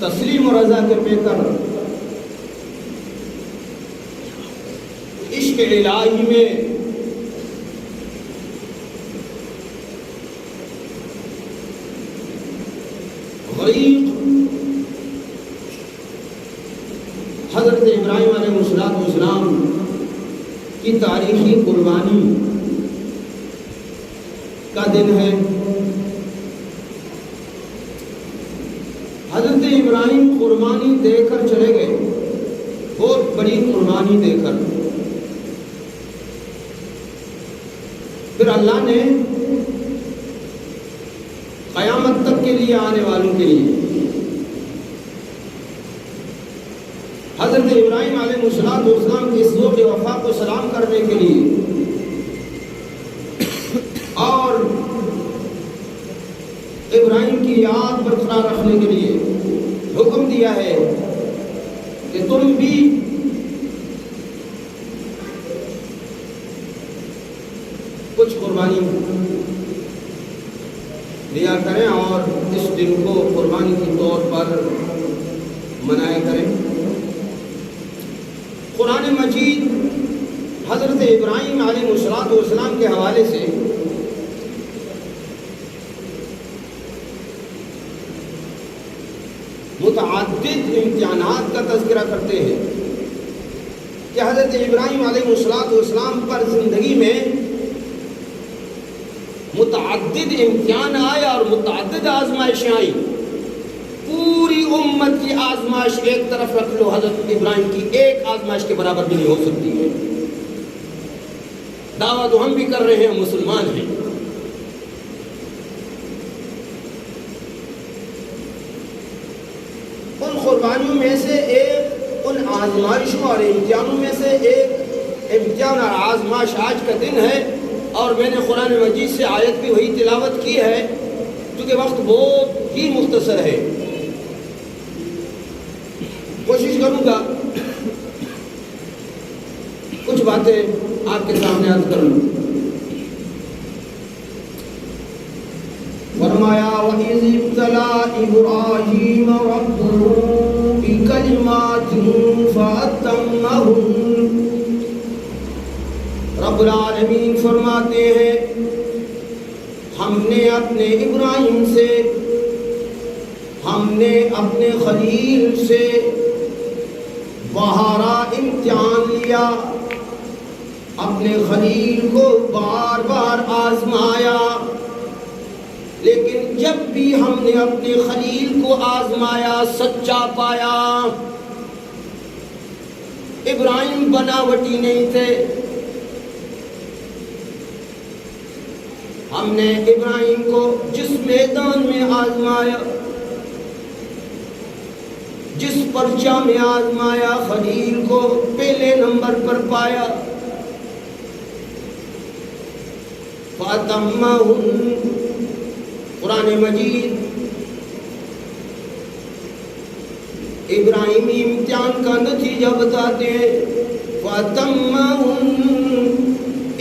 تسلیم و رضا کے پہ کر عشق الہی میں غریق حضرت ابراہیم علیہ السلام کی تاریخی قربانی کا دن ہے۔ حضرت ابراہیم قربانی دے کر چلے گئے، بہت بڑی قربانی دے کر۔ پھر اللہ نے قیامت تک کے لیے آنے والوں کے لیے حضرت ابراہیم علیہ السلام کی ذوق وفا کو سلام کرنے کے لیے اور ابراہیم کی یاد برقرار رکھنے کے لیے حکم دیا ہے کہ تم بھی کچھ قربانی دیا کریں اور اس دن کو قربانی کے طور پر منایا کریں۔ قرآن مجید حضرت ابراہیم علیہ السلام کے حوالے سے متعدد امتحانات کا تذکرہ کرتے ہیں کہ حضرت ابراہیم علیہ السلام پر زندگی میں متعدد امتحان آئے اور متعدد آزمائشیں آئیں۔ پوری امت کی آزمائش ایک طرف رکھ لو، حضرت ابراہیم کی ایک آزمائش کے برابر بھی نہیں ہو سکتی ہے۔ دعویٰ تو ہم بھی کر رہے ہیں، مسلمان ہیں، ان قربانیوں میں سے ایک، ان آزمائشوں اور امتحانوں میں سے ایک امتحان اور آزمائش آج کا دن ہے، اور میں نے قرآن مجید سے آیت بھی وہی تلاوت کی ہے کیونکہ وقت بہت ہی مختصر ہے۔ کوشش کروں گا کچھ باتیں آپ کے سامنے عرض کر لوں۔ فرمایا وَإِذِ ابْتَلَىٰ إِبْرَاهِيمَ رَبُّهُ بِكَلِمَاتٍ فَأَتَمَّهُنَّ۔ رب العالمین فرماتے ہیں ہم نے اپنے ابراہیم سے، ہم نے اپنے خلیل سے بہارا امتحان لیا، اپنے خلیل کو بار بار آزمایا، لیکن جب بھی ہم نے اپنے خلیل کو آزمایا سچا پایا۔ ابراہیم بناوٹی نہیں تھے، ہم نے ابراہیم کو جس میدان میں آزمایا، جس پرچہ میں آزمایا، خلیل کو پہلے نمبر پر پایا۔ فَأَتَمَّهُنَّ، قرآن مجید ابراہیمی امتحان کا نتیجہ بتاتے ہیں۔ فَأَتَمَّهُنَّ،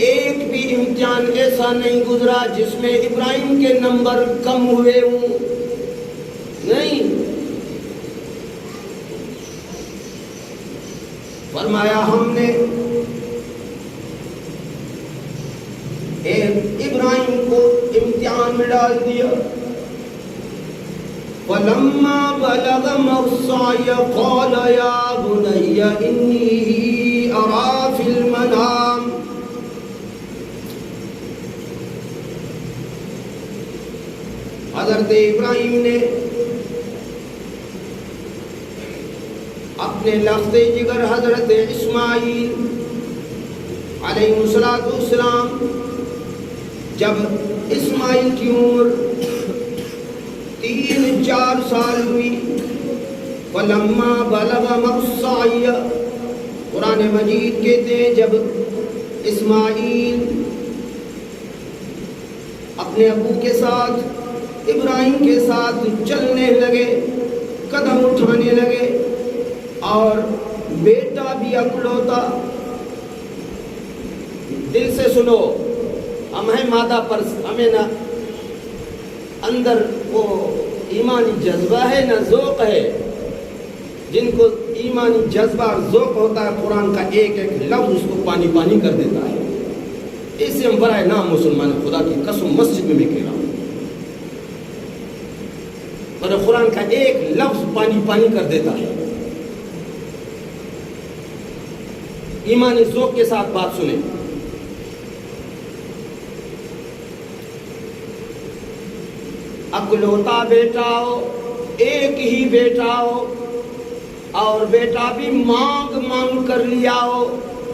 ایک بھی امتحان ایسا نہیں گزرا جس میں ابراہیم کے نمبر کم ہوئے ہوں، نہیں۔ فرمایا ہم نے ابراہیم کو امتحان میں ڈال دیا۔ فَلَمَّا بَلَغَ مَرْسَعَيَ قَالَ يَا بُنَيَّ إِنِّي أَرَىٰ فِي الْمَنَامِ۔ حضرت ابراہیم نے اپنے لخت جگر حضرت اسماعیل علیہ السلام، جب اسماعیل کی عمر 3-4 سال ہوئی، فَلَمَّا بَلَغَ مَرْسَعَيَ، قرآن مجید کہتے ہیں جب اسماعیل اپنے ابو کے ساتھ، ابراہیم کے ساتھ چلنے لگے، قدم اٹھانے لگے، اور بیٹا بھی اکلوتا، دل سے سنو، ہم ہیں مادہ پر، ہمیں نہ اندر وہ ایمانی جذبہ ہے نہ ذوق ہے، جن کو ایمانی جذبہ اور ذوق ہوتا ہے قرآن کا ایک ایک لفظ اس کو پانی پانی کر دیتا ہے. اس سے ہم برائے نام مسلمان خدا کی قسم مسجد میں بھی کہہ رہا ہوں، اور قرآن کا ایک لفظ پانی پانی کر دیتا ہے. ایمانی ذوق کے ساتھ بات سنیں. اکلوتا بیٹا ہو، ایک ہی بیٹا ہو، اور بیٹا بھی مانگ مانگ کر لیا ہو،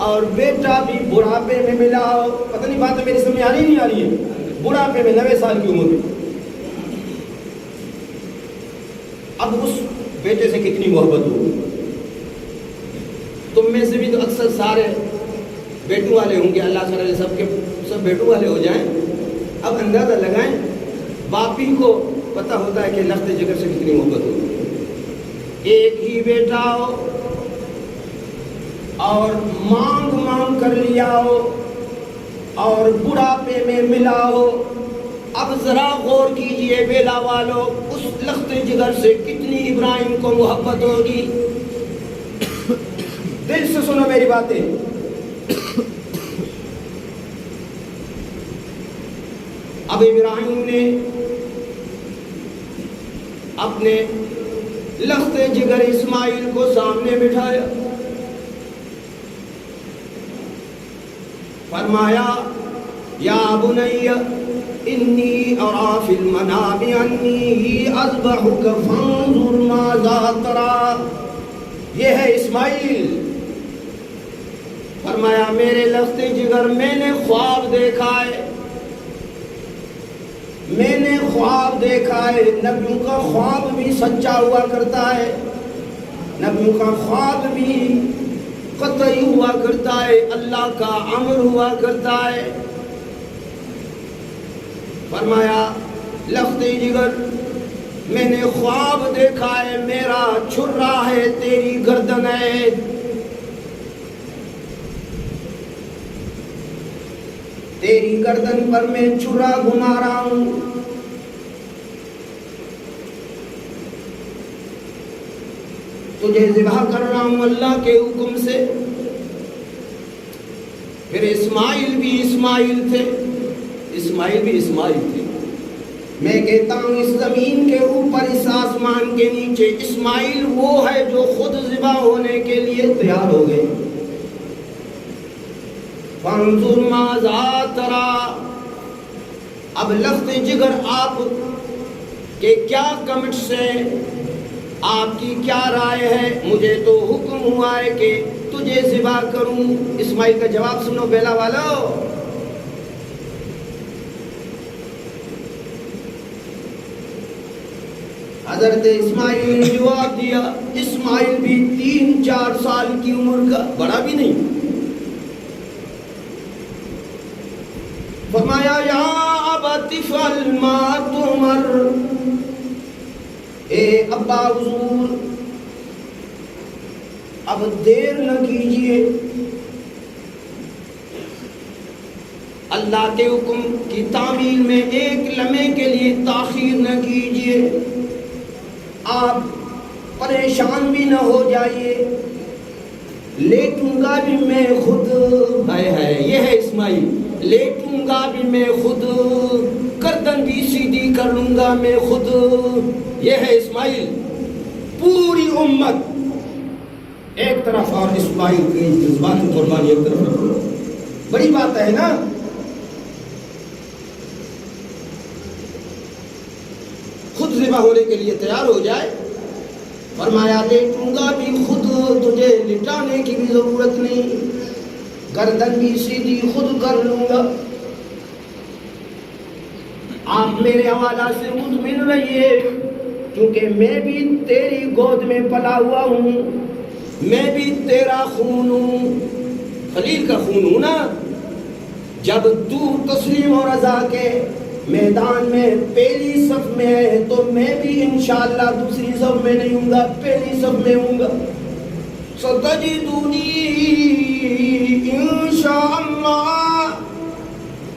اور بیٹا بھی بڑھاپے میں ملا ہو. پتہ نہیں بات میری سمجھ آ رہی نہیں آ رہی ہے؟ بڑھاپے میں 90 سال کی عمر میں. اب اس بیٹے سے کتنی محبت ہو. تم میں سے بھی تو اکثر سارے بیٹوں والے ہوں گے، اللہ تعالیٰ سب کے سب بیٹوں والے ہو جائیں. اب اندازہ لگائیں باپی کو پتہ ہوتا ہے کہ لخت جگر سے کتنی محبت ہو. ایک ہی بیٹا ہو اور مانگ مانگ کر لیا ہو اور بڑھاپے میں ملا ہو. اب ذرا غور کیجئے بیلا والو، اس لخت جگر سے کتنی ابراہیم کو محبت ہوگی. دل سے سنو میری باتیں. اب ابراہیم نے اپنے لخت جگر اسماعیل کو سامنے بٹھایا، فرمایا یا بنی انی ارا فی المنام انی اذبحک فانظر ماذا تری. یہ ہے اسماعیل. فرمایا میرے لخت جگر میں نے خواب دیکھا ہے، میں نے خواب دیکھا ہے. نبیوں کا خواب بھی سچا ہوا کرتا ہے، نبیوں کا خواب بھی قطعی ہوا کرتا ہے، اللہ کا امر ہوا کرتا ہے. فرمایا لخت جگر میں نے خواب دیکھا ہے، میرا چھرا ہے تیری گردن ہے. تیری گردن پر میں چھرا گھما رہا ہوں. تجھے ذبح کر رہا ہوں اللہ کے حکم سے. پھر اسماعیل بھی اسماعیل تھے، اسماعیل بھی اسماعیل تھے. میں کہتا ہوں اس زمین کے اوپر اس آسمان کے نیچے اسماعیل وہ ہے جو خود ذبح ہونے کے لیے تیار ہو گئے. فانظر ماذا تری. اب لخت جگر آپ کے کیا کمنٹس ہیں، آپ کی کیا رائے ہے؟ مجھے تو حکم ہوا ہے کہ تجھے ذبح کروں. اسماعیل کا جواب سنو بیلا والو. حضرت اسماعیل نے جواب دیا. اسماعیل بھی 3-4 سال کی عمر کا، بڑا بھی نہیں. فرمایا یا ابت افعل ما تؤمر. اے ابا حضور اب دیر نہ کیجئے، اللہ کے حکم کی تعمیل میں ایک لمحے کے لیے تاخیر نہ کیجئے. آپ پریشان بھی نہ ہو جائیے. لیٹوں گا بھی میں خود، ہے یہ ہے اسماعیل. لیٹوں گا بھی میں خود، گردن بھی سیدھی کر لوں گا میں خود. یہ ہے اسماعیل. پوری امت ایک طرف اور اسماعیل کی جذبات قربانی ایک طرف رکھو. بڑی بات ہے نا. خود ذبح ہونے کے لیے تیار ہو جائے. فرمایا لیٹوں گا بھی خود، تجھے لٹانے کی بھی ضرورت نہیں، گردن بھی سیدھی خود کر لوں گا. آپ میرے حوالہ سے مطمئن رہیے، کیونکہ میں بھی تیری گود میں پلا ہوا ہوں، میں بھی تیرا خون ہوں، خلیل کا خون ہوں نا. جب تو تسلیم و رضا کے میدان میں پہلی صف میں ہے تو میں بھی انشاءاللہ دوسری صف میں نہیں ہوں گا، پہلی صف میں ہوں گا. ستجدونی انشاءاللہ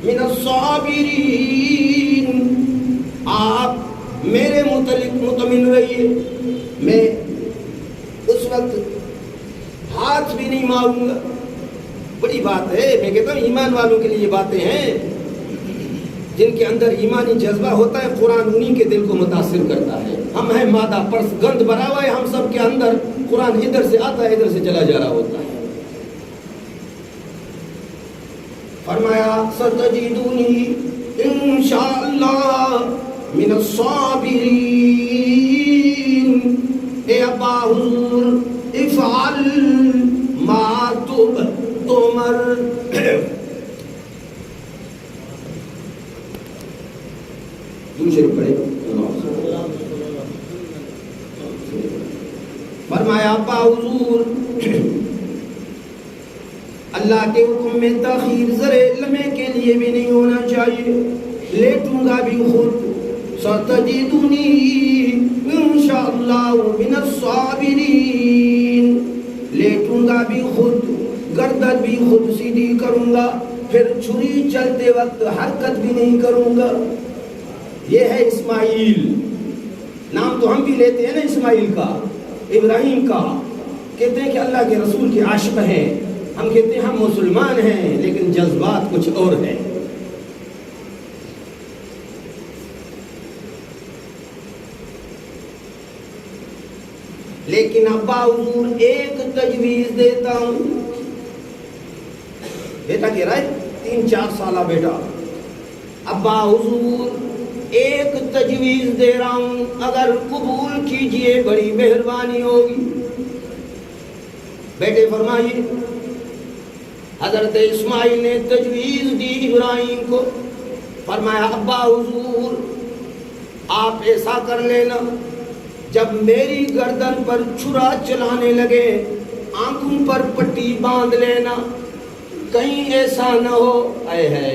من الصابرین. آپ میرے متعلق مطمئن رہیے، میں اس نہیں ماروں گا. بڑی بات ہے. میں کہتا ہوں ایمان والوں کے لیے یہ باتیں ہیں. جن کے اندر ایمانی جذبہ ہوتا ہے قرآن انہی کے دل کو متاثر کرتا ہے. ہم ہیں مادہ پرس، گند بھرا ہوا ہے ہم سب کے اندر. قرآن ادھر سے آتا ہے ادھر سے چلا جا رہا ہوتا ہے. فرمایا ستجدونی انشاءاللہ من الصابرین. اے ابا حضور افعل ما تؤمر. دوسرے پڑھے. فرمایا ابا حضور اللہ کے حکم میں تاخیر ذرے لمحے کے لیے بھی نہیں ہونا چاہیے. لیٹوں گا بھی خود. ستجدونی انشاءاللہ من الصابرین. لیٹوں گا بھی خود، گردن بھی خود سیدھی کروں گا، پھر چھری چلتے وقت حرکت بھی نہیں کروں گا. یہ ہے اسماعیل. نام تو ہم بھی لیتے ہیں نا اسماعیل کا، ابراہیم کا. کہتے ہیں کہ اللہ کے رسول کے عاشق ہیں. ہم کہتے ہیں ہم مسلمان ہیں لیکن جذبات کچھ اور ہیں. لیکن ابا حضور ایک تجویز دیتا ہوں. بیٹا کہہ رہا ہے 3-4 سالہ بیٹا. ابا حضور ایک تجویز دے رہا ہوں، اگر قبول کیجئے بڑی مہربانی ہوگی. بیٹے فرمائیے. حضرت اسماعیل نے تجویز دی ابراہیم کو. فرمایا ابا حضور آپ ایسا کر لینا، جب میری گردن پر چھرا چلانے لگے آنکھوں پر پٹی باندھ لینا. کہیں ایسا نہ ہو اے ہے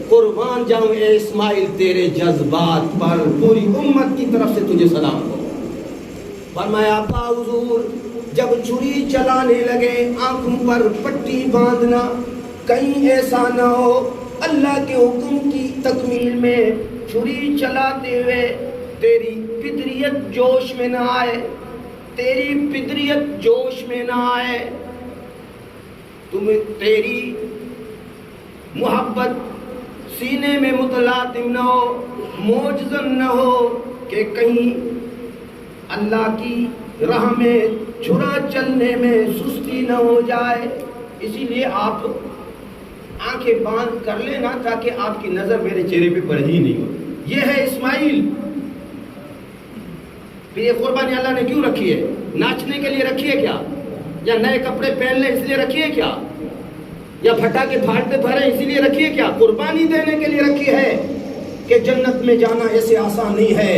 قربان جاؤں اے اسماعیل تیرے جذبات پر پوری امت کی طرف سے تجھے سلام ہو. فرمایا ابا حضور جب چھری چلانے لگے آنکھوں پر پٹی باندھنا، کہیں ایسا نہ ہو اللہ کے حکم کی تکمیل میں چھری چلاتے ہوئے تیری فطریت جوش میں نہ آئے. تیری فطریت جوش میں نہ آئے. تیری محبت سینے میں متلاطم نہ ہو، موجزن نہ ہو کہ کہیں اللہ کی راہ میں چھرا چلنے میں سستی نہ ہو جائے. اسی لیے آپ آنکھیں باندھ کر لینا تاکہ آپ کی نظر میرے چہرے پہ پڑ ہی نہیں ہو. یہ ہے اسماعیل. پھر یہ قربانی اللہ نے کیوں رکھی ہے؟ ناچنے کے لیے رکھی ہے کیا؟ یا نئے کپڑے پہن لیں اس لیے رکھی ہے کیا؟ یا پھٹاکے پھاڑتے پھریں اسی لیے رکھی ہے کیا؟ قربانی دینے کے لیے رکھی ہے کہ جنت میں جانا ایسے آسان نہیں ہے.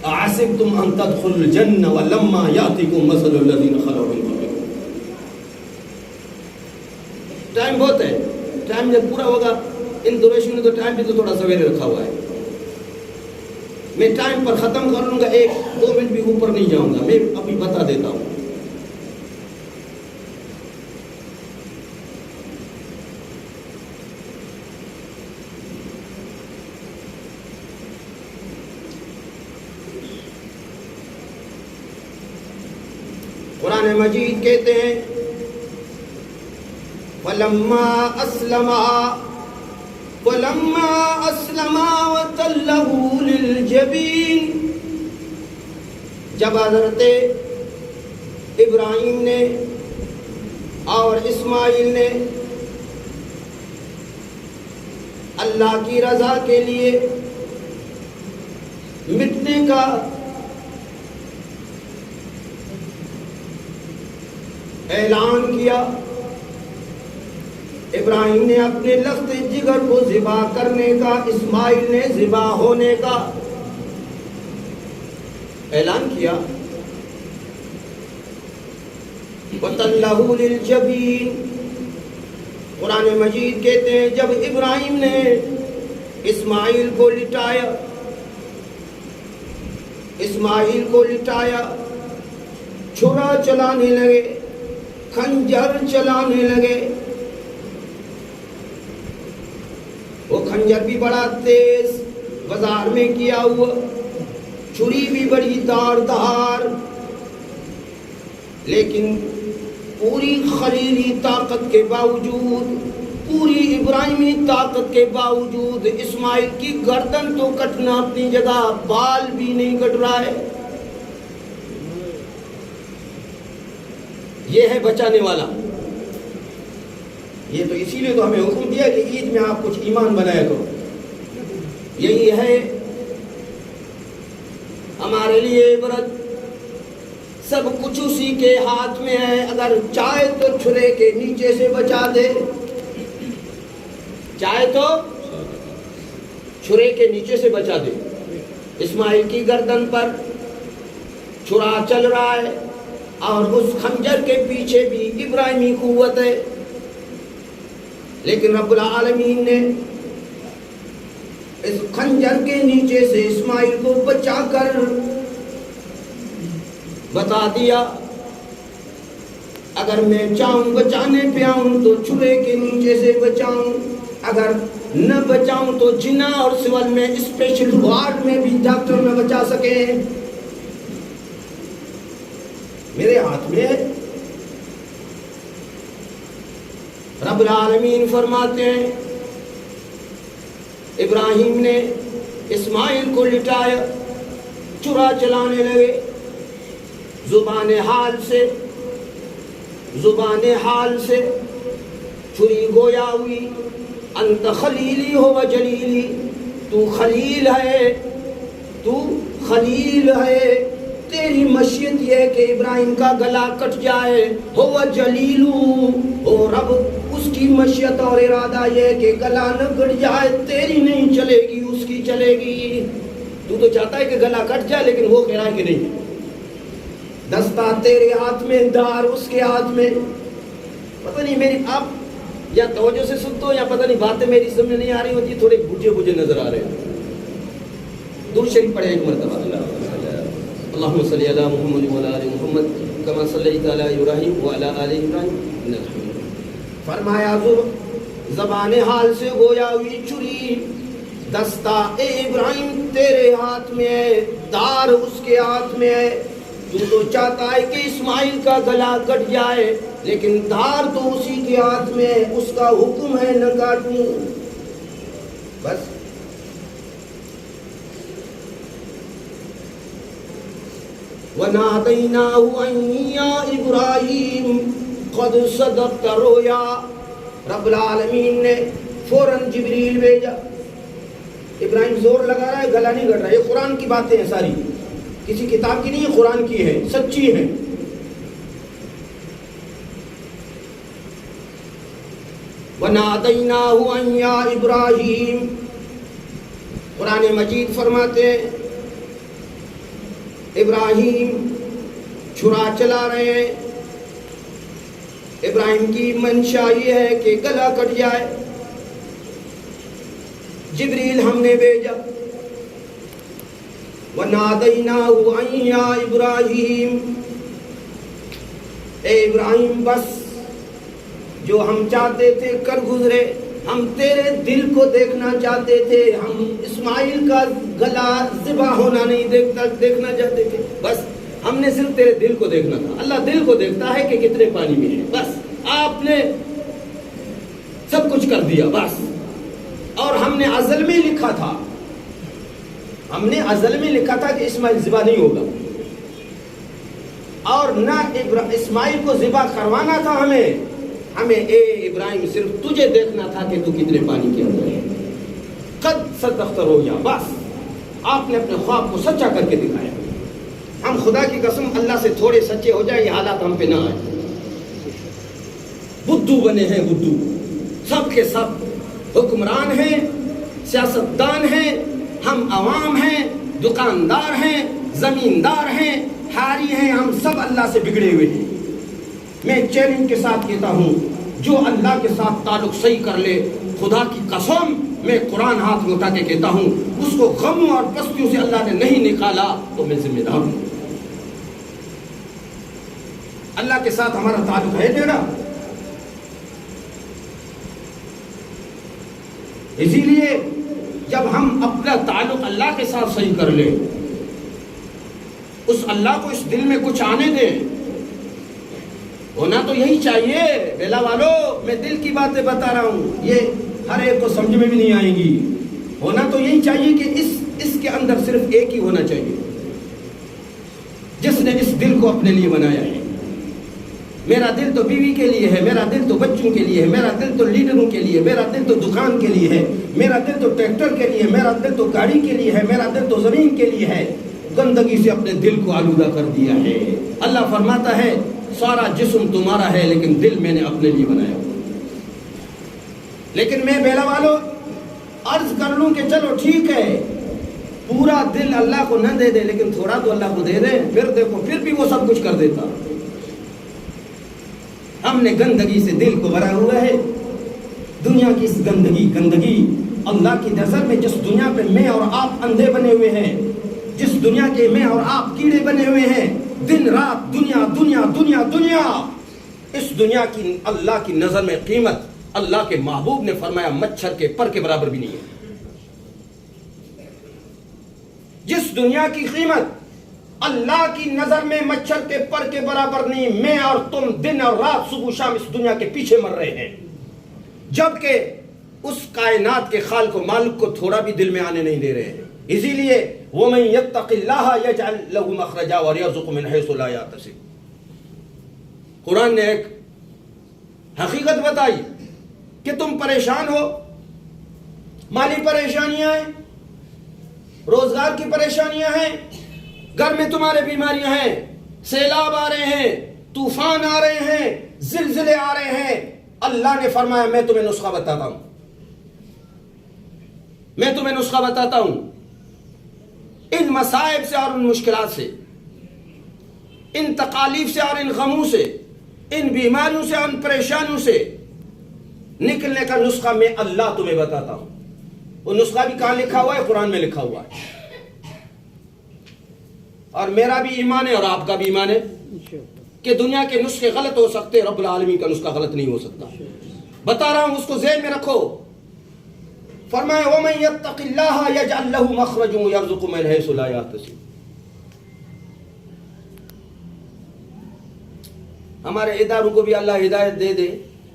اَحَسِبْتُمْ أَن تَدْخُلُوا الْجَنَّةَ وَلَمَّا يَأْتِكُم مَّثَلُ الَّذِينَ خَلَوْا مِن قَبْلِكُم. ٹائم بہت ہے. ٹائم جب پورا ہوگا ان درویشوں نے تو ٹائم بھی تو تھوڑا سویرے رکھا ہوا ہے. میں ٹائم پر ختم کر لوں گا، 1-2 منٹ بھی اوپر نہیں جاؤں گا. میں ابھی بتا دیتا ہوں. قرآن مجید کہتے ہیں فَلَمَّا أَسْلَمَا وَتَلَّهُ لِلْجَبِينِ. جب حضرت ابراہیم نے اور اسماعیل نے اللہ کی رضا کے لیے مٹنے کا اعلان کیا، ابراہیم نے اپنے لخت جگر کو ذبح کرنے کا، اسماعیل نے ذبح ہونے کا اعلان کیا. وَتَلَّهُ لِلْجَبِينِ. قرآن مجید کہتے ہیں جب ابراہیم نے اسماعیل کو لٹایا، چھرا چلانے لگے، خنجر چلانے لگے. وہ خنجر بھی بڑا تیز بازار میں کیا ہوا، چھری بھی بڑی دار دھار. لیکن پوری خلیلی طاقت کے باوجود، پوری ابراہیمی طاقت کے باوجود اسماعیل کی گردن تو کٹنا اپنی جگہ، بال بھی نہیں کٹ رہا ہے۔ یہ ہے بچانے والا۔ یہ تو اسی لیے تو ہمیں حکم دیا کہ عید میں آپ کچھ ایمان بنایا کرو۔ یہی ہے ہمارے لیے عبرت۔ سب کچھ اسی کے ہاتھ میں ہے، اگر چاہے تو چھرے کے نیچے سے بچا دے، چاہے تو چھرے کے نیچے سے بچا دے۔ اسماعیل کی گردن پر چھرا چل رہا ہے اور اس خنجر کے پیچھے بھی ابراہیمی قوت ہے، لیکن رب العالمین نے اس خنجر کے نیچے سے اسماعیل کو بچا کر بتا دیا، اگر میں چاہوں بچانے پہ آؤں تو چھرے کے نیچے سے بچاؤں، اگر نہ بچاؤں تو جنا اور سول میں اسپیشل وارڈ میں بھی ڈاکٹر نہ بچا سکیں، میرے ہاتھ میں ہے۔ رب العالمین فرماتے ہیں ابراہیم نے اسماعیل کو لٹایا، چرا چلانے لگے، زبان حال سے چھری گویا ہوئی، انت خلیلی ہو و جلیلی، تو خلیل ہے، تیری مشیت یہ کہ ابراہیم کا گلا کٹ جائے، ہو و جلیلو، اور رب اس کی مشیت اور ارادہ یہ کہ گلا نہ کٹ جائے، تیری نہیں چلے گی اس کی چلے گی۔ تو چاہتا ہے کہ گلا کٹ جائے، لیکن وہ کہہ رہا ہے کہ نہیں، دستہ تیرے ہاتھ میں، دار اس کے ہاتھ میں۔ پتہ نہیں میری آپ یا توجہ سے سنتے ہو یا پتہ نہیں باتیں میری سمجھ نہیں آ رہی ہوتی، تھوڑے بجھے نظر آ رہے ہیں۔ درود شریف پڑھیں ایک مرتبہ۔ اللہم صلی علی محمد وعلی آل محمد کما صلیت علی ابراہیم وعلی آل ابراہیم انک حمید مجید۔ فرمایا زبان حال سے گویا ہوئی چھری، دستہ اے ابراہیم تیرے ہاتھ میں ہے، دار اس کے ہاتھ میں ہے۔ تو چاہتا ہے کہ اسماعیل کا گلا کٹ جائے، لیکن دھار تو اسی کے ہاتھ میں ہے، اس کا حکم ہے نہ کاٹوں۔ بس وَنَادَيْنَاهُ أَن يَا إِبْرَاهِيمُ قَدْ صَدَقْتَ الرُّؤْيَا۔ رب العالمین نے فوراً جبریل بھیجا۔ ابراہیم زور لگا رہا ہے، گلا نہیں کٹ رہا۔ یہ قرآن کی باتیں ہیں ساری، کسی کتاب کی نہیں، یہ قرآن کی ہے، سچی ہے۔ وَنَادَيْنَاهُ أَن يَا إِبْرَاهِيمُ، قرآن مجید فرماتے ہیں ابراہیم چھرا چلا رہے ہیں، ابراہیم کی منشا یہ ہے کہ گلا کٹ جائے، جبریل ہم نے بھیجا۔ وَنَادَيْنَاهُ أَن يَا إِبْرَاهِيمُ، اے ابراہیم بس جو ہم چاہتے تھے کر گزرے، ہم تیرے دل کو دیکھنا چاہتے تھے، ہم اسماعیل کا گلا ذبح ہونا نہیں دیکھنا چاہتے تھے، بس ہم نے صرف تیرے دل کو دیکھنا تھا۔ اللہ دل کو دیکھتا ہے کہ کتنے پانی میں ہے، بس آپ نے سب کچھ کر دیا بس۔ اور ہم نے ازل میں لکھا تھا، کہ اسماعیل ذبح نہیں ہوگا، اور نہ اسماعیل کو ذبح کروانا تھا ہمیں اے ابراہیم صرف تجھے دیکھنا تھا کہ تو کتنے پانی کے اندر ہے۔ قد صدقت الرؤیا، بس آپ نے اپنے خواب کو سچا کر کے دکھایا۔ ہم خدا کی قسم اللہ سے تھوڑے سچے ہو جائیں، یہ حالات ہم پہ نہ آئے۔ بدھو بنے ہیں، بدھو سب کے سب حکمران ہیں، سیاستدان ہیں، ہم عوام ہیں، دکاندار ہیں، زمیندار ہیں، حاری ہیں، ہم سب اللہ سے بگڑے ہوئے ہیں۔ میں چیلنج کے ساتھ کہتا ہوں، جو اللہ کے ساتھ تعلق صحیح کر لے، خدا کی قسم میں قرآن ہاتھ میں اٹھا کے کہتا ہوں، اس کو غموں اور پستیوں سے اللہ نے نہیں نکالا تو میں ذمہ دار ہوں۔ اللہ کے ساتھ ہمارا تعلق ہے ٹیڑھا، اسی لیے جب ہم اپنا تعلق اللہ کے ساتھ صحیح کر لیں، اس اللہ کو اس دل میں کچھ آنے دیں ہونا تو یہی چاہیے بیلا والو، میں دل کی باتیں بتا رہا ہوں، یہ ہر ایک کو سمجھ میں بھی نہیں آئیں گی۔ ہونا تو یہی چاہیے کہ اس کے اندر صرف ایک ہی ہونا چاہیے، جس نے اس دل کو اپنے لیے بنایا ہے۔ میرا دل تو بیوی کے لیے ہے، میرا دل تو بچوں کے لیے ہے، میرا دل تو لیڈروں کے لیے، میرا دل تو دکان کے لیے ہے، میرا دل تو ٹریکٹر کے لیے، میرا دل تو گاڑی کے لیے ہے، میرا دل تو زمین کے لیے ہے۔ گندگی سے اپنے دل کو آلودہ کر دیا ہے۔ اللہ فرماتا ہے سارا جسم تمہارا ہے لیکن دل میں نے اپنے لیے بنایا۔ لیکن میں بیلا والو عرض کر لوں کہ چلو ٹھیک ہے، پورا دل اللہ کو نہ دے دے لیکن تھوڑا تو اللہ کو دے دے، پھر دیکھو پھر بھی وہ سب کچھ کر دیتا۔ ہم نے گندگی سے دل کو بھرا ہوا ہے، دنیا کی اس گندگی اللہ کی نظر میں جس دنیا پہ میں اور آپ اندھے بنے ہوئے ہیں، جس دنیا کے میں اور آپ کیڑے بنے ہوئے ہیں، دن رات دنیا دنیا دنیا دنیا، اس دنیا کی اللہ کی نظر میں قیمت اللہ کے محبوب نے فرمایا مچھر کے پر کے برابر بھی نہیں ہے۔ جس دنیا کی قیمت اللہ کی نظر میں مچھر کے پر کے برابر نہیں، میں اور تم دن اور رات صبح شام اس دنیا کے پیچھے مر رہے ہیں، جبکہ اس کائنات کے خالق و مالک کو تھوڑا بھی دل میں آنے نہیں دے رہے ہیں۔ اسی لیے وَمَن يَتَّقِ اللَّهَ يَجْعَلْ لَهُ مَخْرَجًا وَيَرْزُقْهُ مِنْ حَيْثُ لَا يَحْتَسِبُ۔ قرآن نے ایک حقیقت بتائی کہ تم پریشان ہو، مالی پریشانیاں ہیں، روزگار کی پریشانیاں ہیں، گھر میں تمہارے بیماریاں ہیں، سیلاب آ رہے ہیں، طوفان آ رہے ہیں، زلزلے آ رہے ہیں۔ اللہ نے فرمایا میں تمہیں نسخہ بتاتا ہوں، میں تمہیں نسخہ بتاتا ہوں۔ ان مصائب سے اور ان مشکلات سے، ان تکالیف سے اور ان غموں سے، ان بیماریوں سے اور ان پریشانیوں سے نکلنے کا نسخہ میں اللہ تمہیں بتاتا ہوں۔ وہ نسخہ بھی کہاں لکھا ہوا ہے؟ قرآن میں لکھا ہوا ہے۔ اور میرا بھی ایمان ہے اور آپ کا بھی ایمان ہے کہ دنیا کے نسخے غلط ہو سکتے، رب العالمین کا نسخہ غلط نہیں ہو سکتا۔ بتا رہا ہوں، اس کو ذہن میں رکھو۔ فرمایا وَمَن يَتَّقِ اللَّهَ يَجْعَلْ لَهُ مَخْرَجًا وَيَرْزُقْهُ مِنْ حَيْثُ لَا يَحْتَسِبُ۔ ہمارے اداروں کو بھی اللہ ہدایت دے دے،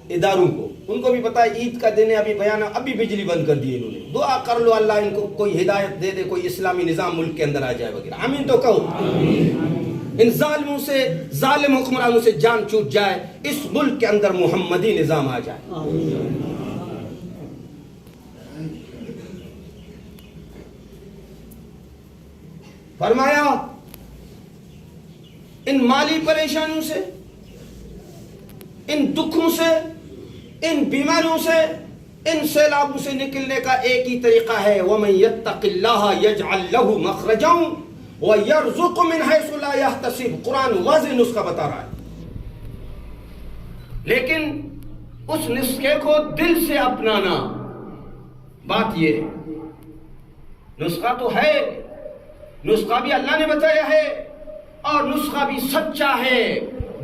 اداروں کو، ان کو بھی پتا ہے عید کا دن ہے، ابھی بیان، ابھی بجلی بند کر دی انہوں نے۔ دعا کر لو اللہ ان کو کوئی ہدایت دے دے، کوئی اسلامی نظام ملک کے اندر آ جائے وغیرہ۔ آمین تو کہو۔ ان ظالموں سے، ظالم حکمرانوں سے جان چھوٹ جائے، اس ملک کے اندر محمدی نظام آ جائے۔ فرمایا ان مالی پریشانیوں سے، ان دکھوں سے، ان بیماریوں سے، ان سیلابوں سے نکلنے کا ایک ہی طریقہ ہے، وَمَن يَتَّقِ اللَّهَ يَجْعَلْ لَهُ مَخْرَجًا وَيَرْزُقْهُ مِنْ حَيْثُ لَا يَحْتَسِبُ۔ قرآن واضح نسخہ بتا رہا ہے، لیکن اس نسخے کو دل سے اپنانا، بات یہ ہے۔ نسخہ تو ہے، نسخہ بھی اللہ نے بتایا ہے اور نسخہ بھی سچا ہے۔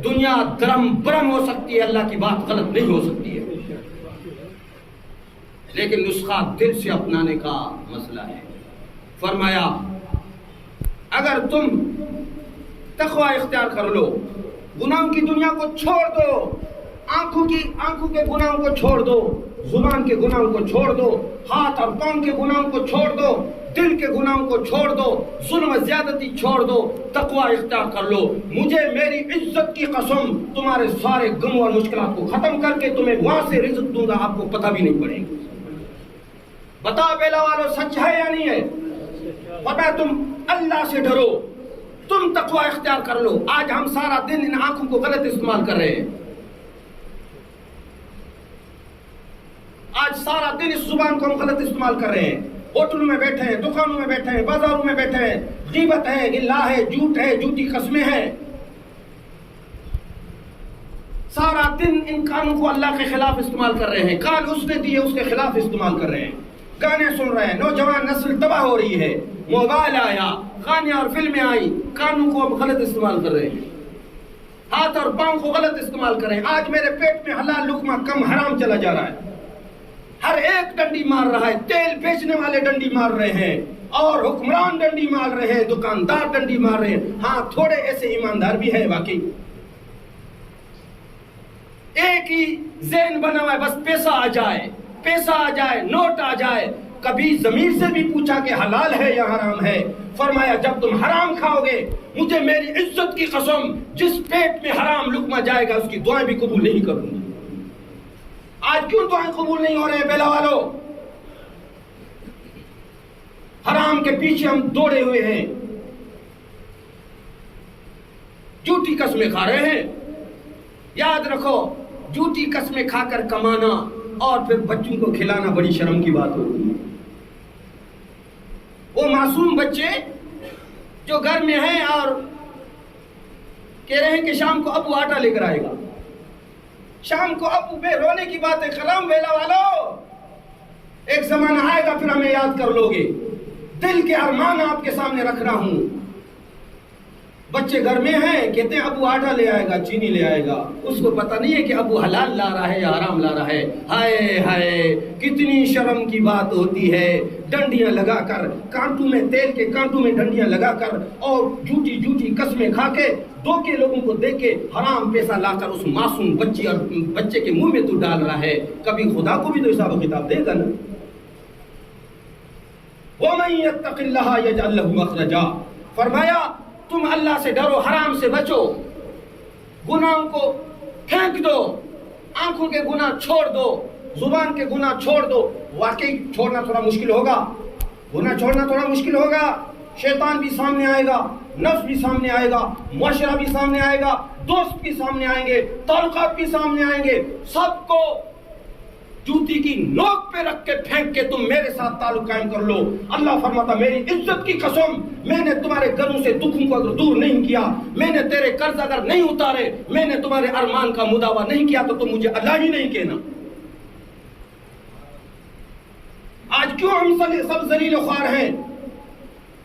دنیا درم برم ہو سکتی ہے، اللہ کی بات غلط نہیں ہو سکتی ہے، لیکن نسخہ دل سے اپنانے کا مسئلہ ہے۔ فرمایا اگر تم تقوی اختیار کر لو، گناہوں کی دنیا کو چھوڑ دو، آنکھوں کے گناہوں کو چھوڑ دو، زبان کے گناہوں کو چھوڑ دو، ہاتھ اور پاؤں کے گناہوں کو چھوڑ دو، دل کے گناہوں کو چھوڑ دو، ظلم و زیادتی چھوڑ دو، تقوی اختیار کر لو، مجھے میری عزت کی قسم تمہارے سارے غم اور مشکلات کو ختم کر کے تمہیں وہاں سے رزق دوں گا، آپ کو پتہ بھی نہیں پڑے گا۔ بتاؤ بیلا والو سچ ہے یا نہیں ہے؟ پتہ، تم اللہ سے ڈرو، تم تقوی اختیار کر لو۔ آج ہم سارا دن ان آنکھوں کو غلط استعمال کر رہے ہیں، آج سارا دن اس زبان کو ہم غلط استعمال کر رہے ہیں، ہوٹلوں میں بیٹھے ہیں، دکانوں میں بیٹھے ہیں، بازاروں میں بیٹھے ہیں، غیبت ہے، غلہ ہے، جھوٹ ہے، جھوٹی قسمیں ہیں، سارا دن ان کانوں کو اللہ کے خلاف استعمال کر رہے ہیں، کان اس نے دیے اس کے خلاف استعمال کر رہے ہیں، گانے سن رہے ہیں، نوجوان نسل تباہ ہو رہی ہے، موبائل آیا، گانے اور فلمیں آئی، کانوں کو ہم غلط استعمال کر رہے ہیں، ہاتھ اور پاؤں کو غلط استعمال کر رہے ہیں۔ آج میرے پیٹ میں حلال لقمہ کم حرام چلا جا رہا ہے، ہر ایک ڈنڈی مار رہا ہے، تیل بیچنے والے ڈنڈی مار رہے ہیں اور حکمران ڈنڈی مار رہے ہیں، دکاندار ڈنڈی مار رہے ہیں۔ ہاں تھوڑے ایسے ایماندار بھی ہیں واقعی، ایک ہی ذہن بنا ہوا ہے، بس پیسہ آ جائے، پیسہ آ جائے، نوٹ آ جائے۔ کبھی ضمیر سے بھی پوچھا کہ حلال ہے یا حرام ہے؟ فرمایا جب تم حرام کھاؤ گے مجھے میری عزت کی قسم جس پیٹ میں حرام لقمہ جائے گا اس کی دعائیں بھی قبول نہیں کروں گا۔ آج کیوں دعائیں قبول نہیں ہو رہے ہیں بیلا والو؟ حرام کے پیچھے ہم دوڑے ہوئے ہیں، جھوٹی قسمیں کھا رہے ہیں۔ یاد رکھو، جھوٹی قسمیں کھا کر کمانا اور پھر بچوں کو کھلانا بڑی شرم کی بات ہوگی۔ وہ معصوم بچے جو گھر میں ہیں اور کہہ رہے ہیں کہ شام کو ابو آٹا لے کر آئے گا، شام کو ابو بے رونے کی بات ہے۔ کلام بیلا والو، ایک زمانہ آئے گا پھر ہمیں یاد کر لو گے۔ دل کے ارمان آپ کے سامنے رکھ رہا ہوں۔ بچے گھر میں ہیں، کہتے ہیں ابو آٹا لے آئے گا، چینی لے آئے گا، اس کو پتہ نہیں ہے کہ ابو حلال لا رہا ہے یا حرام لا رہا ہے۔ ہائے ہائے کتنی شرم کی بات ہوتی ہے، ڈنڈیاں لگا کر، کانٹوں میں تیل کے کانٹوں میں ڈنڈیاں لگا کر اور جھوٹی جھوٹی قسمیں کھا کے دھوکے لوگوں کو دے کے حرام پیسہ لا کر اس معصوم بچی اور بچے کے منہ میں تو ڈال رہا ہے۔ کبھی خدا کو بھی تو حساب و کتاب دے گا نا۔ وَمَن يَتَّقِ اللَّهَ يَجْعَل لَّهُ مَخْرَجًا، فرمایا تم اللہ سے ڈرو، حرام سے بچو، گناہوں کو پھینک دو، آنکھوں کے گناہ چھوڑ دو، زبان کے گناہ چھوڑ دو۔ واقعی چھوڑنا تھوڑا مشکل ہوگا، گناہ چھوڑنا تھوڑا مشکل ہوگا۔ شیطان بھی سامنے آئے گا، نفس بھی سامنے آئے گا، معاشرہ بھی سامنے آئے گا، دوست بھی سامنے آئیں گے، تعلقات بھی سامنے آئیں گے۔ سب کو جوتی کی نوک پہ رکھ کے پھینک کے تم میرے ساتھ تعلق قائم کر لو۔ اللہ فرماتا میری عزت کی قسم، میں نے تمہارے گھروں سے دکھوں کو اگر دور نہیں کیا، میں نے تیرے قرض اگر نہیں اتارے، میں نے تمہارے ارمان کا مداوا نہیں کیا تو تم مجھے اللہ ہی نہیں کہنا۔ آج کیوں ہم سب ذلیل و خوار ہیں؟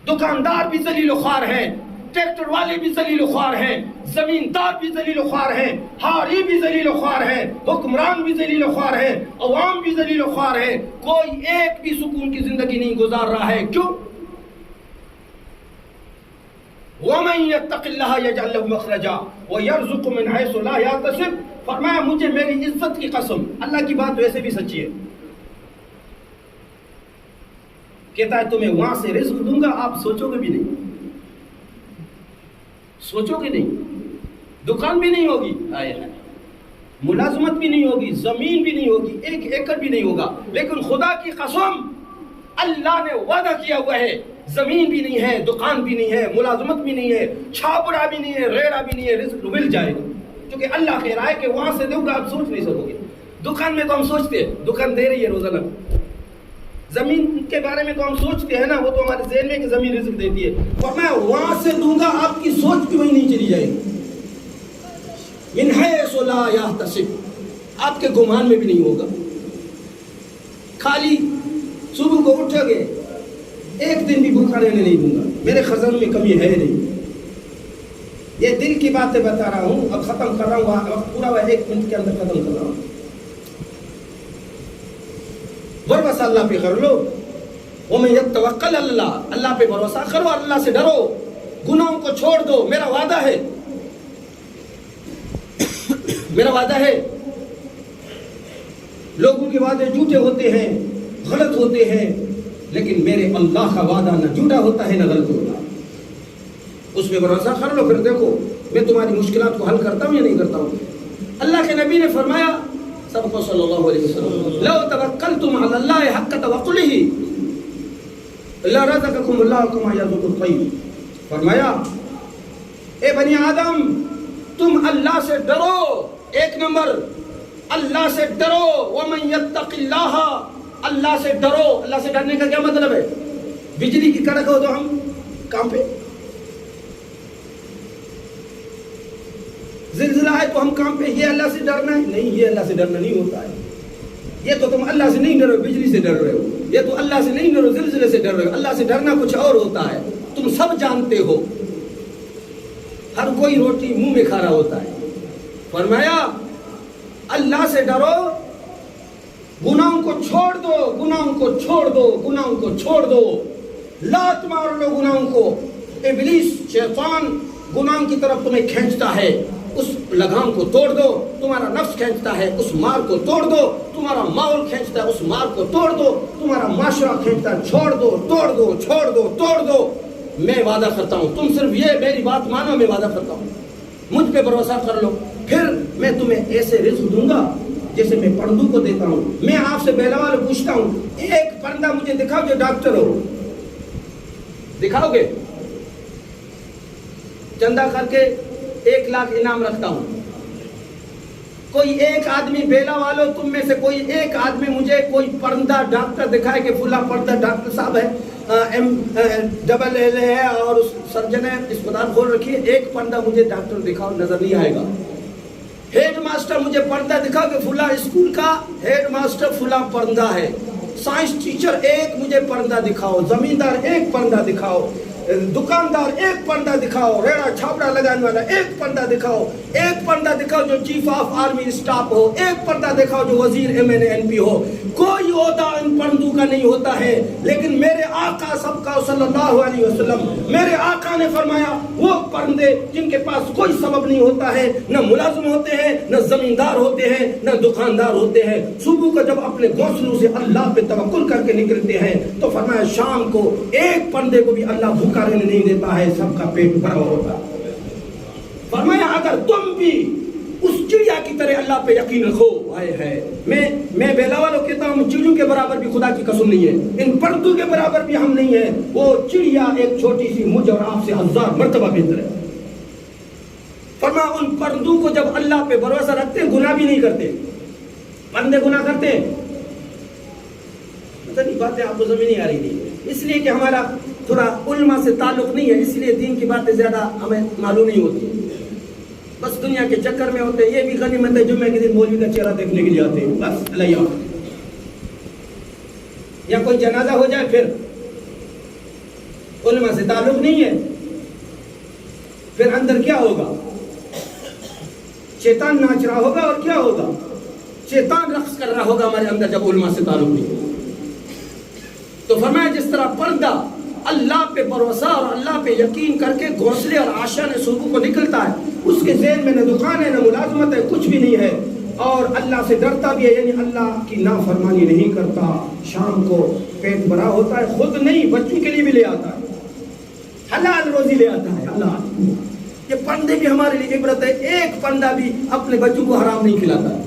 دکاندار بھی ذلیل و خوار ہیں، ٹریکٹر والے بھی ذلیل و خوار ہیں، زمیندار بھی ذلیل و خوار ہیں، حالی بھی ذلیل و خوار ہیں، حکمران بھی ذلیل و خوار ہیں، عوام بھی ذلیل و خوار ہیں۔ کوئی ایک بھی سکون کی زندگی نہیں گزار رہا ہے۔ کیوں؟ وَمَن يَتَّقِ اللَّهَ يَجْعَل لَّهُ مَخْرَجًا وَيَرْزُقْهُ مِنْ حَيْثُ لَا يَحْتَسِبُ، فرمایا مجھے میری عزت کی قسم، اللہ کی بات ویسے بھی سچی ہے، کہتا ہے تمہیں وہاں سے رزق دوں گا آپ سوچو گے بھی نہیں، سوچو گے نہیں، دکان بھی نہیں ہوگی، ملازمت بھی نہیں ہوگی، زمین بھی نہیں ہوگی، ایک ایکڑ بھی نہیں ہوگا، لیکن خدا کی قسم اللہ نے وعدہ کیا ہوا ہے، زمین بھی نہیں ہے، دکان بھی نہیں ہے، ملازمت بھی نہیں ہے، چھاپڑا بھی نہیں ہے، ریڑا بھی نہیں ہے، رزق مل جائے گا، کیونکہ اللہ کہہ رہا ہے کہ وہاں سے دوں گا آپ سوچ نہیں سکو گے۔ دکان میں تو ہم سوچتے ہیں دکان دے رہی ہے روزانہ، زمین کے بارے میں تو ہم سوچتے ہیں نا، وہ تو ہمارے ذہن میں کہ زمین رزق دیتی ہے، اور میں وہاں سے دوں گا آپ کی سوچ بھی وہیں نہیں چلی جائے گی۔ من حیث لا یحتسب، آپ کے گمان میں بھی نہیں ہوگا۔ خالی صبح کو اٹھو گے، ایک دن بھی بھوکا رہنے نہیں دوں گا، میرے خزانوں میں کمی ہے نہیں۔ یہ دل کی باتیں بتا رہا ہوں، اب ختم کر رہا ہوں، وقت پورا ہوا، 1 منٹ کے اندر ختم کر رہا ہوں۔ بس اللہ پہ کر لو، وَمَن يَتَّوَكَّلْ عَلَى اللَّهِ، اللہ پہ بھروسہ کرو، اللہ سے ڈرو، گناہوں کو چھوڑ دو۔ میرا وعدہ ہے، میرا وعدہ ہے، لوگوں کے وعدے جھوٹے ہوتے ہیں، غلط ہوتے ہیں، لیکن میرے اللہ کا وعدہ نہ جھوٹا ہوتا ہے نہ غلط ہوتا ہے۔ اس پہ بھروسہ کر لو، پھر دیکھو میں تمہاری مشکلات کو حل کرتا ہوں یا نہیں کرتا ہوں۔ اللہ کے نبی نے فرمایا سب کو صلی اللہ علیہ وسلم، لو توکلتم علی اللہ حق توکلہ لرزقکم اللہ کما یرزق الطیر، فرمایا اے بنی آدم تم اللہ سے ڈرو، 1 نمبر اللہ سے ڈرو، ومن یتق اللہ، اللہ سے ڈرو۔ اللہ سے ڈرنے کا کیا مطلب ہے؟ بجلی کی کڑک ہو تو ہم کانپے، زلزلہ ہے تو ہم کانپے، یہ اللہ سے ڈرنا ہے؟ نہیں، یہ اللہ سے ڈرنا نہیں ہوتا ہے۔ یہ تو تم اللہ سے نہیں ڈر رہے ہو، بجلی سے ڈر رہے ہو، یہ تو اللہ سے نہیں ڈر رہے ہو، زلزلے سے ڈر رہے ہو۔ اللہ سے ڈرنا کچھ اور ہوتا ہے، تم سب جانتے ہو، ہر کوئی روٹی منہ میں کھا رہا ہوتا ہے۔ فرمایا اللہ سے ڈرو، گناہوں کو چھوڑ دو، گناہوں کو چھوڑ دو، گناہوں کو چھوڑ دو، لات مار لو گناہوں کو۔ ابلیس شیطان گناہوں کی طرف تمہیں کھینچتا ہے، اس لگام کو توڑ دو. تمہارا نفس کھینچتا ہے اس مار کو توڑ دو. تمہارا ماحول کھینچتا ہے اس مار کو توڑ دو. تمہارا معاشرہ کھینچتا ہے چھوڑ دو, توڑ دو, چھوڑ دو, توڑ دو. میں وعدہ کرتا ہوں تم صرف یہ میری بات مانو, میں وعدہ کرتا ہوں مجھ پہ بھروسہ کر لو, پھر میں تمہیں ایسے رزق دوں گا جیسے میں پرندوں کو دیتا ہوں. میں آپ سے بیلوال پوچھتا ہوں, ایک پرندہ مجھے دکھاؤ جو ڈاکٹر ہو, دکھاؤ گے؟ چندہ کر کے 1 لاکھ انعام رکھتا ہوں. کوئی ایک آدمی بیلا والو تم میں سے کوئی ایک آدمی مجھے کوئی پرندہ ڈاکٹر دکھائے کہ فلاں پرندہ ڈاکٹر صاحب ہے, MLL ہے اور سرجن ہے, اسپتال کھول رکھی ہے, ایک پرندہ مجھے ڈاکٹر دکھاؤ, نظر نہیں آئے گا. ہیڈ ماسٹر مجھے پرندہ دکھاؤ کہ فلاں اسکول کا ہیڈ ماسٹر فلاں پرندہ ہے. سائنس ٹیچر ایک مجھے پرندہ دکھاؤ, زمیندار ایک پرندہ دکھاؤ, دکاندار ایک پرندہ دکھاؤ, ریڑا چھاپڑا لگانے والا ایک پرندہ دکھاؤ, ایک پرندہ دکھاؤ جو چیف آف آرمی اسٹاف ہو, ایک پرندہ دکھاؤ جو وزیر MNP ہو. کوئی عہدہ ان پرندوں کا نہیں ہوتا ہے, لیکن میرے آقا سب کا صلی اللہ علیہ وسلم, میرے آقا نے فرمایا وہ پرندے جن کے پاس کوئی سبب نہیں ہوتا ہے, نہ ملازم ہوتے ہیں, نہ زمیندار ہوتے ہیں, نہ دکاندار ہوتے ہیں, صبح کو جب اپنے گھونسلوں سے اللہ پہ توکل کر کے نکلتے ہیں تو فرمایا شام کو ایک پرندے کو بھی اللہ بھوکا رہنے نہیں دیتا ہے, سب کا پیٹ بھرا ہوتا ہے. فرمایا اگر تم بھی اس چڑیا کی طرح اللہ پہ یقین رکھو. آئے ہے میں بیلا والوں کہتا ہوں چڑیوں کے برابر بھی خدا کی قسم نہیں ہے, ان پرندوں کے برابر بھی ہم نہیں ہیں. وہ چڑیا ایک چھوٹی سی مجھ اور آپ سے 1000 مرتبہ بہتر ہے. فرمایا ان پرندوں کو جب اللہ پہ بھروسہ رکھتے ہیں گناہ بھی نہیں کرتے. پرندے گناہ کرتے ہیں؟ پتہ نہیں باتیں آپ کو سمجھ نہیں آ رہی تھی, اس لیے کہ ہمارا تھوڑا علماء سے تعلق نہیں ہے, اس لیے دین کی باتیں زیادہ ہمیں معلوم نہیں ہوتی, بس دنیا کے چکر میں ہوتے ہیں. یہ بھی غنیمت ہے جمعے کے دن مولوی کا چہرہ دیکھنے کے لیے آتے ہیں, بس اللہ, یا کوئی جنازہ ہو جائے پھر علماء سے تعلق نہیں ہے. پھر اندر کیا ہوگا؟ شیطان ناچ رہا ہوگا, اور کیا ہوگا؟ شیطان رقص کر رہا ہوگا ہمارے اندر جب علماء سے تعلق نہیں ہے. تو فرمایا جس طرح پردہ اللہ پہ بھروسہ اور اللہ پہ یقین کر کے گھونسلے اور آشیاں صوبوں کو نکلتا ہے, اس کے ذہن میں نہ دکان ہے, نہ ملازمت ہے, کچھ بھی نہیں ہے, اور اللہ سے ڈرتا بھی ہے, یعنی اللہ کی نافرمانی نہیں کرتا. شام کو پیٹ بھرا ہوتا ہے, خود نہیں بچوں کے لیے بھی لے آتا ہے, حلال روزی لے آتا ہے اللہ. یہ پرندے بھی ہمارے لیے عبرت ہے. ایک پرندہ بھی اپنے بچوں کو حرام نہیں کھلاتا.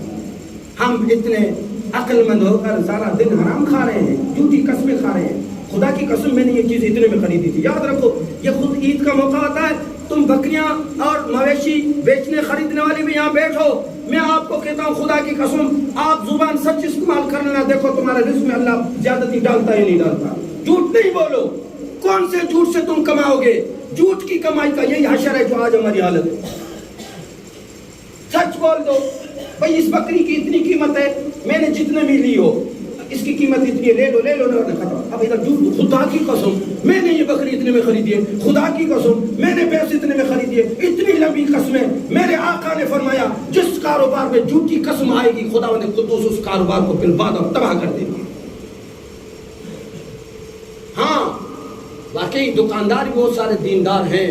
ہم اتنے عقل مند ہو کر سارا دن حرام کھا رہے ہیں, جھوٹی قسمیں کھا رہے ہیں. خدا کی قسم میں نے یہ چیز اتنے میں خریدی تھی. یاد رکھو یہ خود عید کا موقع ہوتا ہے, تم بکریاں اور مویشی بیچنے خریدنے والی بھی یہاں بیٹھو. میں آپ کو کہتا ہوں خدا کی قسم آپ زبان سچ استعمال کر لینا, دیکھو تمہارے رزق میں اللہ زیادتی ڈالتا ہے نہیں ڈالتا. جھوٹ نہیں بولو. کون سے جھوٹ سے تم کماؤ گے؟ جھوٹ کی کمائی کا یہی حشر ہے جو آج ہماری حالت ہے. سچ بول دو بھئی اس بکری کی اتنی قیمت ہے, میں نے جتنے بھی لی ہو اس کی قیمت اتنی ہے, لے لو ختم. اب ادھر جھوٹ, خدا کی قسم میں نے یہ بکری اتنے میں خریدی ہے, خدا کی قسم میں نے بھینس اتنے میں خریدی ہے. اتنی لمبی قسمیں. میرے آقا نے فرمایا جس کاروبار میں جھوٹی قسم آئے گی خداوند قدوس اس کاروبار کو پھر بعد اب تباہ کر دے گی. ہاں واقعی دکاندار بھی بہت سارے دیندار ہیں,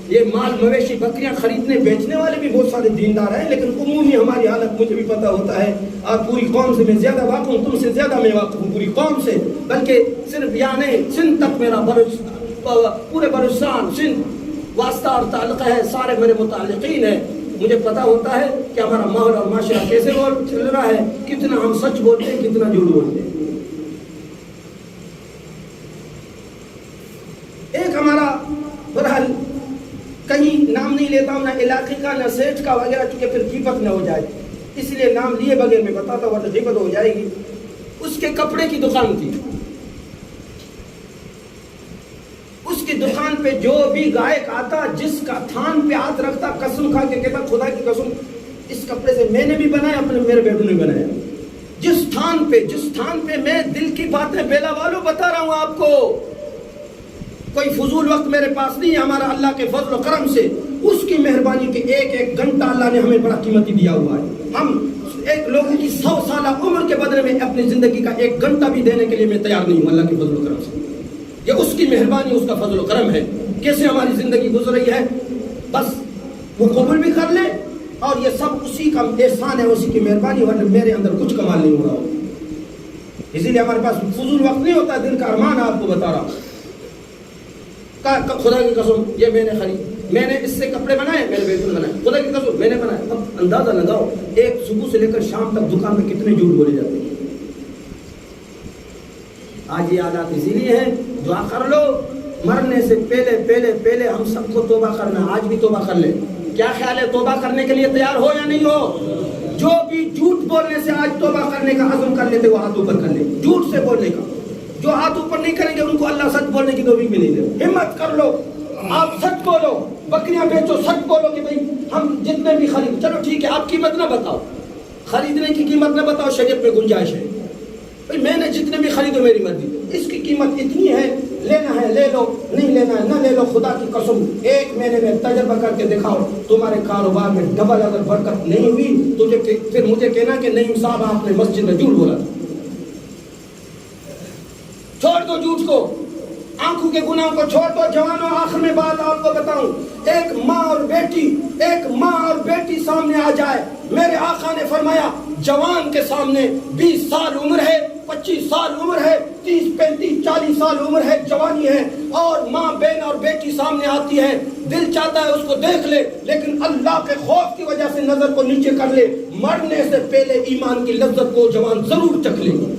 یہ مال مویشی بکریاں خریدنے بیچنے والے بھی بہت سارے دیندار ہیں, لیکن عمومی ہماری حالت مجھے بھی پتہ ہوتا ہے. آپ پوری قوم سے میں زیادہ واقف ہوں, تم سے زیادہ میں واقف ہوں پوری قوم سے, بلکہ صرف یعنی سندھ تک میرا پورے بلوچستان سندھ واسطہ اور تعلق ہے, سارے میرے متعلقین ہیں. مجھے پتہ ہوتا ہے کہ ہمارا ماحول اور معاشرہ کیسے چل رہا ہے, کتنا ہم سچ بولتے ہیں, کتنا جھوٹ بولتے ہیں. ایک ہمارا برحال کہیں نام نہیں لیتا ہوں, نہ علاقے کا نہ سیٹ کا وغیرہ, چونکہ پھر غیبت نہ ہو جائے, اس لیے نام لیے بغیر میں بتاتا ہوں, غیبت ہو جائے گی. اس کے کپڑے کی دکان تھی, اس کی دکان پہ جو بھی گائک آتا جس کا تھان پہ ہاتھ رکھتا قسم کھا کے کہتا خدا کی قسم اس کپڑے سے میں نے بھی بنایا, اپنے میرے بیٹوں نے بنایا. جس تھان پہ میں دل کی باتیں بیلا والوں بتا رہا ہوں آپ کو, کوئی فضول وقت میرے پاس نہیں ہے. ہمارا اللہ کے فضل و کرم سے اس کی مہربانی کے ایک گھنٹہ اللہ نے ہمیں بڑا قیمتی دیا ہوا ہے. ہم ایک لوگوں کی 100 سالہ عمر کے بدلے میں اپنی زندگی کا 1 گھنٹہ بھی دینے کے لیے میں تیار نہیں ہوں. اللہ کے فضل و کرم سے یہ اس کی مہربانی, اس کا فضل و کرم ہے. کیسے ہماری زندگی گزر رہی ہے, بس وہ قبول بھی کر لے، اور یہ سب اسی کا احسان ہے، اسی کی مہربانی، ورنہ میرے اندر کچھ کمال نہیں ہو رہا ہو۔ اسی لیے ہمارے پاس فضول وقت نہیں ہوتا، دل کا ارمان آپ کو بتا رہا ہوں۔ خدا کی قسم یہ میں نے خرید، میں نے اس سے کپڑے بنائے، میں نے بیت بنائے، خدا کی قسم میں نے بنائے۔ اب اندازہ لگاؤ ایک صبح سے لے کر شام تک دکان میں کتنے جھوٹ بولے جاتے ہیں۔ آج یہ حالات اسی لیے ہیں، دعا کر لو مرنے سے پہلے ہم سب کو توبہ کرنا، آج بھی توبہ کر لیں۔ کیا خیال ہے توبہ کرنے کے لیے تیار ہو یا نہیں ہو؟ جو بھی جھوٹ بولنے سے آج توبہ کرنے کا عزم کر لیتے وہ ہاتھ اوپر کر لے، جھوٹ سے بولنے کا۔ جو ہاتھ اوپر نہیں کریں گے ان کو اللہ سچ بولنے کی توفیق بھی نہیں دے۔ ہمت کر لو، آپ سچ بولو، بکریاں بیچو، سچ بولو کہ بھئی ہم جتنے بھی خرید، چلو ٹھیک ہے آپ قیمت نہ بتاؤ، خریدنے کی قیمت نہ بتاؤ، شریعت میں گنجائش ہے، بھئی میں نے جتنے بھی خریدو میری مرضی، اس کی قیمت اتنی ہے، لینا ہے لے لو، نہیں لینا ہے نہ لے لو۔ خدا کی قسم ایک مہینے میں تجربہ کر کے دکھاؤ، تمہارے کاروبار میں ڈبل اگر برکت نہیں ہوئی تجھے پھر مجھے کہنا کہ نہیں صاحب آپ نے مسجد میں جھوٹ بولا تھا۔ چھوڑ دو جھوٹ کو، آنکھوں کے گناہوں کو چھوڑ دو۔ جوانوں آخر میں بات آپ کو بتاؤں، ایک ماں اور بیٹی سامنے آ جائے، میرے آقا نے فرمایا جوان کے سامنے 20 سال عمر ہے، 25 سال عمر ہے، 30 35 40 سال عمر ہے، جوانی ہے، اور ماں بہن اور بیٹی سامنے آتی ہے، دل چاہتا ہے اس کو دیکھ لے، لیکن اللہ کے خوف کی وجہ سے نظر کو نیچے کر لے، مرنے سے پہلے ایمان کی لذت کو جوان ضرور چکھ لے گا۔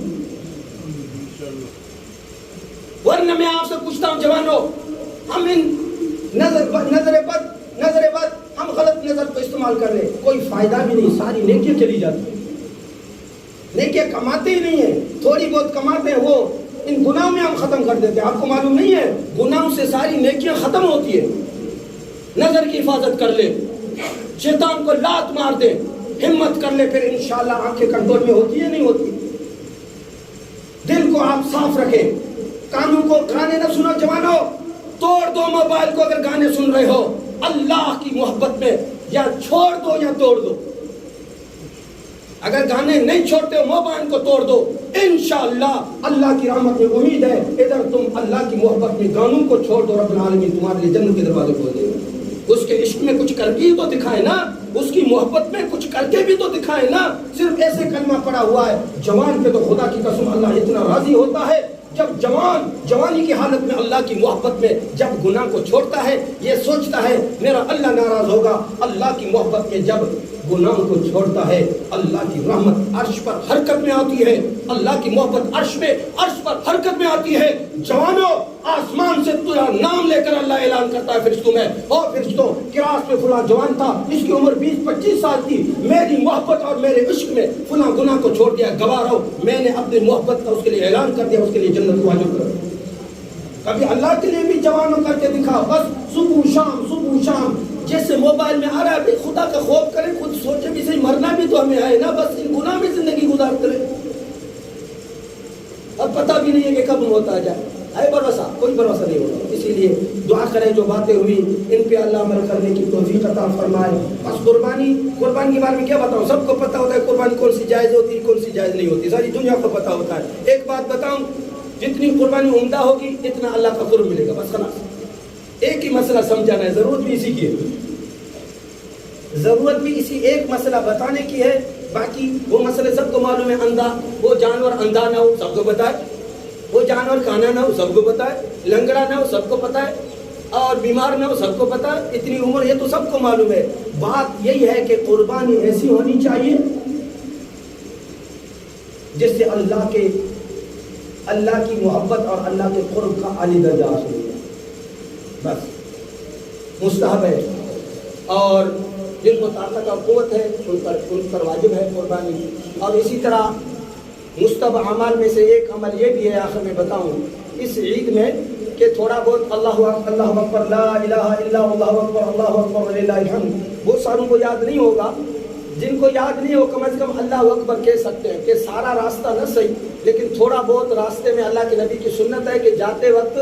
ورنہ میں آپ سے پوچھتا ہوں جوانوں، ہم ان نظر بد ہم غلط نظر کو استعمال کر لیں، کوئی فائدہ بھی نہیں، ساری نیکیاں چلی جاتی ہیں، نیکیاں کماتے ہی نہیں ہیں، تھوڑی بہت کماتے ہیں، وہ ان گناہوں میں ہم ختم کر دیتے ہیں۔ آپ کو معلوم نہیں ہے گناہوں سے ساری نیکیاں ختم ہوتی ہے۔ نظر کی حفاظت کر لے، شیطان کو لات مار دے، ہمت کر لے، پھر انشاءاللہ آنکھیں کنٹرول میں ہوتی ہے نہیں ہوتی۔ دل کو آپ صاف رکھیں، کانوں کو گانے نہ سنو جوانو، توڑ دو موبائل کو اگر گانے سن رہے ہو، اللہ کی محبت میں یا چھوڑ دو یا توڑ دو۔ اگر گانے نہیں چھوڑتے ہو موبائل کو توڑ دو، انشاءاللہ اللہ کی رحمت میں امید ہے۔ ادھر تم اللہ کی محبت میں گانوں کو چھوڑ دو، رب العالمین تمہارے لیے جنت کے دروازے کھول دے گا۔ اس کے عشق میں کچھ کر کے تو دکھائے نا، اس کی محبت میں کچھ کر کے بھی تو دکھائے نا، صرف ایسے کلمہ پڑا ہوا ہے۔ جوان پہ تو خدا کی قسم اللہ اتنا راضی ہوتا ہے جب جوانی کی حالت میں اللہ کی محبت میں جب گناہ کو چھوڑتا ہے، یہ سوچتا ہے میرا اللہ ناراض ہوگا۔ اللہ کی محبت میں جب گناہ کو چھوڑتا ہے، اللہ کی رحمت عرش پر حرکت میں آتی ہے، اللہ کی محبت عرش پر حرکت میں آتی ہے۔ جوانوں آسمان سے تیرا نام لے کر اللہ اعلان کرتا ہے فرشتوں میں، اور فرشتوں قیاس میں فلاں جوان تھا، اس کی عمر 20-25 سال تھی، میری محبت اور میرے عشق میں فلاں گناہ کو چھوڑ دیا، گواہ رہو میں نے اپنی محبت کا اس کے لیے اعلان کر دیا، اس کے لیے جنت کو واجب کر دیا۔ کبھی اللہ کے لیے بھی جوانوں کر کے دکھاؤ، بس صبح شام جیسے موبائل میں آ رہا ہے، خدا کا خوف کریں، خود سوچے بھی صحیح، مرنا بھی تو ہمیں ہے نا، بس ان گناہ میں زندگی گزارتے رہے، اب پتہ بھی نہیں ہے کہ کب ہوتا جائے، ہے بھروسہ کوئی بھروسہ نہیں ہوتا۔ اسی لیے دعا کریں جو باتیں ہوئی ان پہ اللہ عمل کرنے کی توفیق عطا فرمائے۔ بس قربانی کے بارے میں کیا بتاؤں، سب کو پتہ ہوتا ہے قربانی کون سی جائز ہوتی ہے کون سی جائز نہیں ہوتی، ساری دنیا کو پتہ ہوتا ہے۔ ایک بات بتاؤں، جتنی قربانی عمدہ ہوگی اتنا اللہ کا قرب ملے گا، بس خلاص۔ ایک ہی مسئلہ سمجھانا ہے، ضرورت بھی اسی کی ہے، ضرورت بھی اسی ایک مسئلہ بتانے کی ہے، باقی وہ مسئلے سب کو معلوم ہے۔ اندھا، وہ جانور اندھا نہ ہو سب کو پتہ ہے، وہ جانور کانا نہ ہو سب کو پتہ ہے، لنگڑا نہ ہو سب کو پتہ ہے، اور بیمار نہ ہو سب کو پتہ ہے، اتنی عمر یہ تو سب کو معلوم ہے۔ بات یہی ہے کہ قربانی ایسی ہونی چاہیے جس سے اللہ کی محبت اور اللہ کے قرب کا عالی درجہ حاصل ہو، بس مستحب ہے، اور جن کو طاقت اور قوت ہے ان پر واجب ہے قربانی۔ اور اسی طرح مستحب اعمال میں سے ایک عمل یہ بھی ہے، آخر میں بتاؤں، اس عید میں کہ تھوڑا بہت اللہ اکبر، لا الہ الا اللہ اکبر وللہ الحمد، وہ ساروں کو یاد نہیں ہوگا، جن کو یاد نہیں ہو کم از کم اللہ اکبر کہہ سکتے ہیں، کہ سارا راستہ نہ صحیح لیکن تھوڑا بہت راستے میں اللہ کے نبی کی سنت ہے کہ جاتے وقت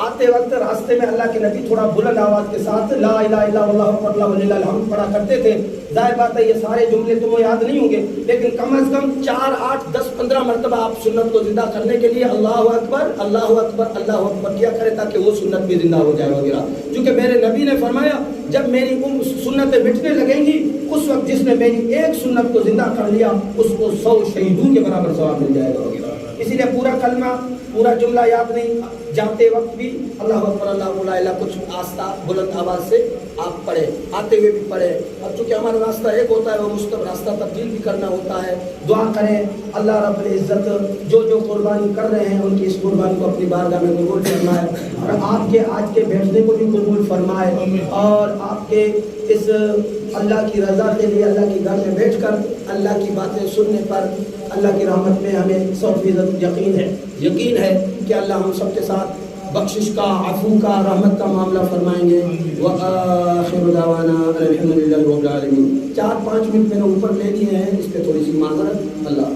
آتے وقت راستے میں اللہ کے نبی تھوڑا بلند آواز کے ساتھ لا الہ الا اللہ اکبر وللہ الحمد پڑھا کرتے تھے۔ ظاہر بات ہے یہ سارے جملے تمہیں یاد نہیں ہوں گے، لیکن کم از کم 4 8 10 15 مرتبہ آپ سنت کو زندہ کرنے کے لیے اللہ اکبر اللہ اکبر اللہ اکبر کیا کرے، تاکہ وہ سنت بھی زندہ ہو جائے وغیرہ، کیونکہ میرے نبی نے فرمایا جب میری سنتیں مٹنے لگیں گی اس وقت جس نے میری ایک سنت کو زندہ کر لیا اس کو 100 شہیدوں کے برابر ثواب مل جائے گا. اسی لیے پورا کلمہ پورا جملہ یاد نہیں, جاتے وقت بھی اللہ اکبر اللہ لا الہ کچھ آستہ بلند آواز سے آپ پڑھے, آتے ہوئے بھی پڑھے. اب چونکہ ہمارا راستہ ایک ہوتا ہے وہ مستقبل راستہ تبدیل بھی کرنا ہوتا ہے. دعا کریں اللہ رب العزت جو قربانی کر رہے ہیں ان کی اس قربانی کو اپنی بارگاہ میں قبول فرمائے, اور آپ کے آج کے بیٹھنے کو بھی قبول فرمائے, اور آپ کے اس اللہ کی رضا کے لیے اللہ کے گھر میں بیٹھ کر اللہ کی باتیں سننے پر اللہ کی رحمت میں ہمیں 100% یقین ہے کہ اللہ ہم سب کے ساتھ بخشش کا, عفو کا, رحمت کا معاملہ فرمائیں گے. وآخر دعوانا الحمدللہ رب العالمین. 4-5 منٹ میں نے اوپر لے لیے ہیں, اس پہ تھوڑی سی معذرت. اللہ